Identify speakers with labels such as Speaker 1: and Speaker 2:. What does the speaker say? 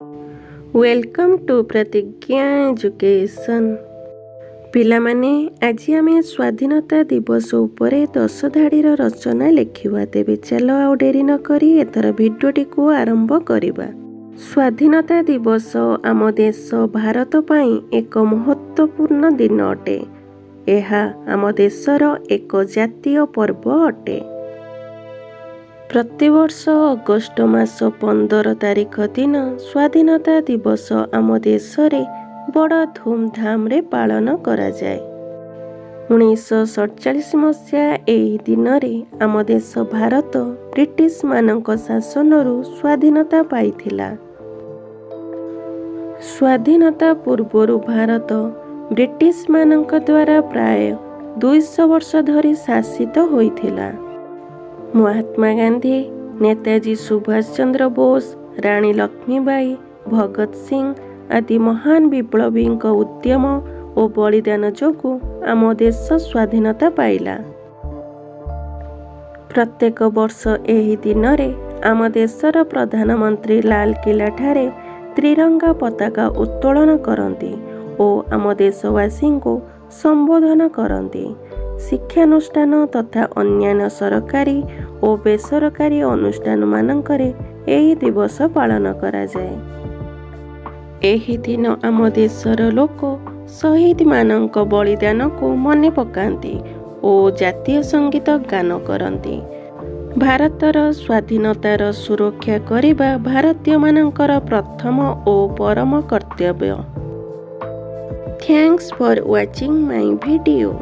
Speaker 1: Welcome to प्रतिज्ञा education. पिलामाने आज आमे स्वाधीनता दिवस उपरे 10 धाड़ीर रचना लेखिबा। तेबे चलो आउ डेरी न करी एथर भिडियोटी को आरंभ करिबा। स्वाधीनता दिवस आम देश भारत पई एक महत्वपूर्ण दिन अटे। एहा आम देशर एक जातीय पर्व अटे। प्रतिवर्ष अगस्ट मास 15 तारिख दिन स्वाधीनता दिवस आम देश रे बड़ धूमधाम रे पालन करा जाए। 1947 मसीहा एही दिन रे आम देश भारत ब्रिटिश मानक शासनरु स्वाधीनता पाइथिला। स्वाधीनता पूर्वरु भारत ब्रिटिश मानक द्वारा प्राय 200 वर्ष धरी शासित होइथिला। महात्मा गांधी, नेताजी सुभाष चंद्र बोस, रानी लक्ष्मीबाई, भगत सिंह आदि महान विप्लवी उद्यम और बलिदान जोगु आम देश स्वाधीनता पाइला। प्रत्येक वर्ष एही दिन रे आम देशर प्रधानमंत्री लाल किला ठारे त्रिरंगा पताका उत्तोलन करती और आम देशवासी को संबोधन करती। शिक्षानुष्ठान तथा अन्यान्य सरकारी और बेसरकारी अनुष्ठान मानकरे एही दिवस पालन करा जाए। एही दिन आम देशर लोक शहीद मानक बलिदान को मने पकांती और जातीय संगीत गान करती। भारतर स्वाधीनतार सुरक्षा करिबा भारतीय मानकर प्रथम और परम कर्तव्य। Thanks for watching my video.